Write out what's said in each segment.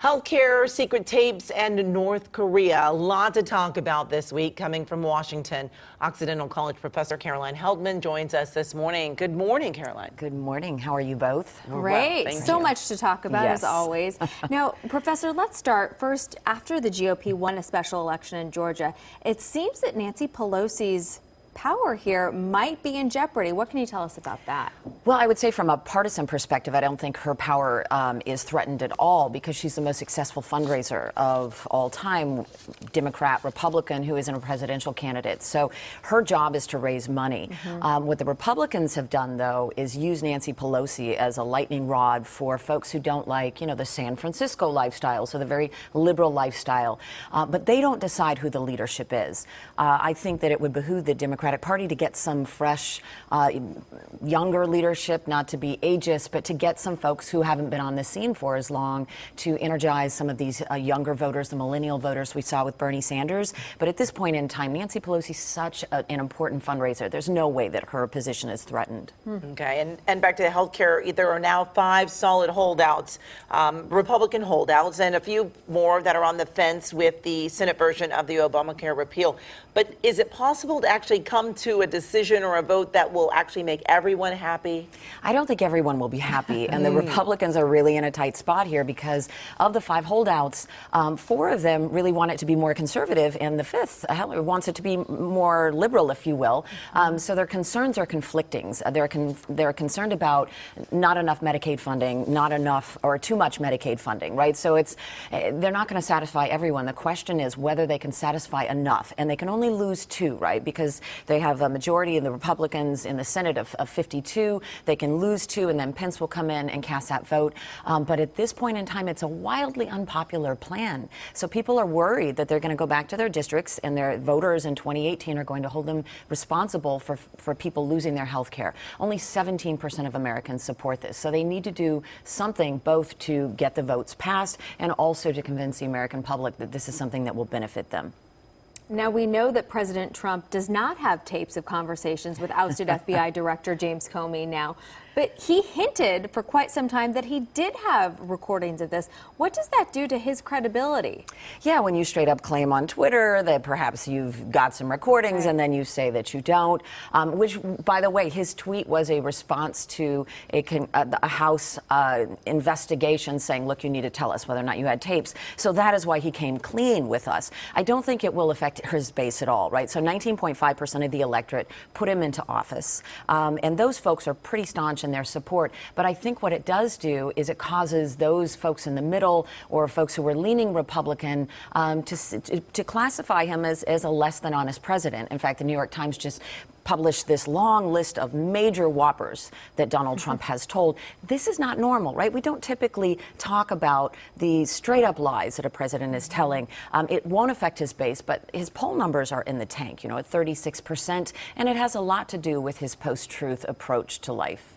Healthcare, secret tapes, and North Korea. A lot to talk about this week coming from Washington. Occidental College professor Caroline Heldman joins us this morning. Good morning, Caroline. Good morning. How are you both? Great. Well, so much to talk about, Yes. as always. Now, Professor, let's start first. After the GOP won a special election in Georgia, it seems that Nancy Pelosi's power here might be in jeopardy. What can you tell us about that? Well, I would say from a partisan perspective, I don't think her power is threatened at all because she's the most successful fundraiser of all time, Democrat, Republican, who isn't a presidential candidate. So her job is to raise money. What the Republicans have done, though, is use Nancy Pelosi as a lightning rod for folks who don't like, the San Francisco lifestyle, so the very liberal lifestyle. But they don't decide who the leadership is. I think that it would behoove the Democratic Party to get some fresh, younger leadership, not to be ageist, but to get some folks who haven't been on the scene for as long to energize some of these younger voters, the millennial voters we saw with Bernie Sanders. But at this point in time, Nancy Pelosi is such an important fundraiser. There's no way that her position is threatened. Okay, and back to the healthcare, there are now 5 solid holdouts, Republican holdouts, and a few more that are on the fence with the Senate version of the Obamacare repeal. But is it possible to actually come to a decision or a vote that will actually make everyone happy? I don't think everyone will be happy, and the Republicans are really in a tight spot here because of the 5 holdouts, 4 of them really want it to be more conservative, and the 5th wants it to be more liberal, if you will. So their concerns are conflicting. They're concerned about not enough Medicaid funding, not enough or too much Medicaid funding, right? So they're not going to satisfy everyone. The question is whether they can satisfy enough, and they can only lose 2, right? Because they have a majority of the Republicans in the Senate of 52. They can lose 2, and then Pence will come in and cast that vote. But at this point in time, it's a wildly unpopular plan. So people are worried that they're going to go back to their districts, and their voters in 2018 are going to hold them responsible for people losing their health care. Only 17% of Americans support this. So they need to do something both to get the votes passed and also to convince the American public that this is something that will benefit them. Now, we know that President Trump does not have tapes of conversations with ousted FBI Director James Comey now, but he hinted for quite some time that he did have recordings of this. What does that do to his credibility? Yeah, when you straight up claim on Twitter that perhaps you've got some recordings, right, and then you say that you don't, which, by the way, his tweet was a response to a House investigation saying, look, you need to tell us whether or not you had tapes. So that is why he came clean with us. I don't think it will affect his base at all, right? So 19.5% of the electorate put him into office, and those folks are pretty staunch in their support. But I think what it does do is it causes those folks in the middle or folks who were leaning Republican to classify him as a less than honest president. In fact, the New York Times just published this long list of major whoppers that Donald Trump has told. This is not normal, right? We don't typically talk about the straight up lies that a president is telling. It won't affect his base, but his poll numbers are in the tank, at 36%, and it has a lot to do with his post-truth approach to life.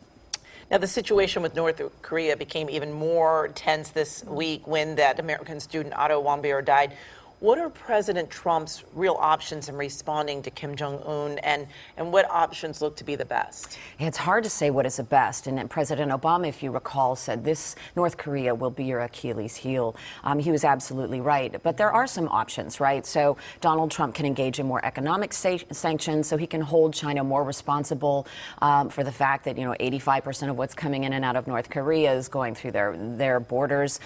Now, the situation with North Korea became even more tense this week when that American student Otto Warmbier died. What are President Trump's real options in responding to Kim Jong-un, and what options look to be the best? It's hard to say what is the best. And President Obama, if you recall, said this North Korea will be your Achilles heel. He was absolutely right. But there are some options, right? So Donald Trump can engage in more economic sanctions, so he can hold China more responsible for the fact that, 85% of what's coming in and out of North Korea is going through their borders.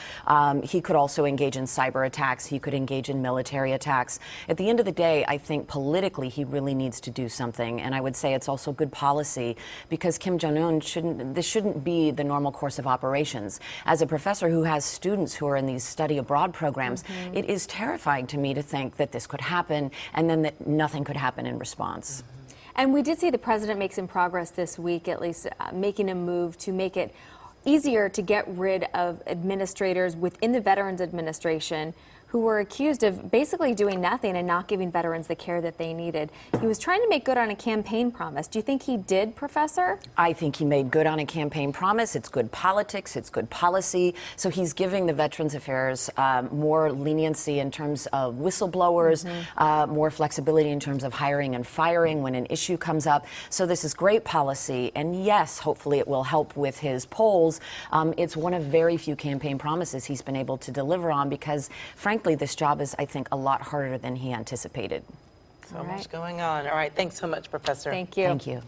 He could also engage in cyber attacks. He could engage in military attacks. At the end of the day, I think politically he really needs to do something, and I would say it's also good policy because Kim Jong-un shouldn't be the normal course of operations. As a professor who has students who are in these study abroad programs, it is terrifying to me to think that this could happen and then that nothing could happen in response. And we did see the president make some progress this week, at least making a move to make it easier to get rid of administrators within the Veterans Administration who were accused of basically doing nothing and not giving veterans the care that they needed. He was trying to make good on a campaign promise. Do you think he did, Professor? I think he made good on a campaign promise. It's good politics. It's good policy. So he's giving the Veterans Affairs more leniency in terms of whistleblowers, more flexibility in terms of hiring and firing when an issue comes up. So this is great policy. And yes, hopefully it will help with his polls. It's one of very few campaign promises he's been able to deliver on because, frankly, this job is, I think, a lot harder than he anticipated. So much going on. All right. Thanks so much, Professor. Thank you. Thank you.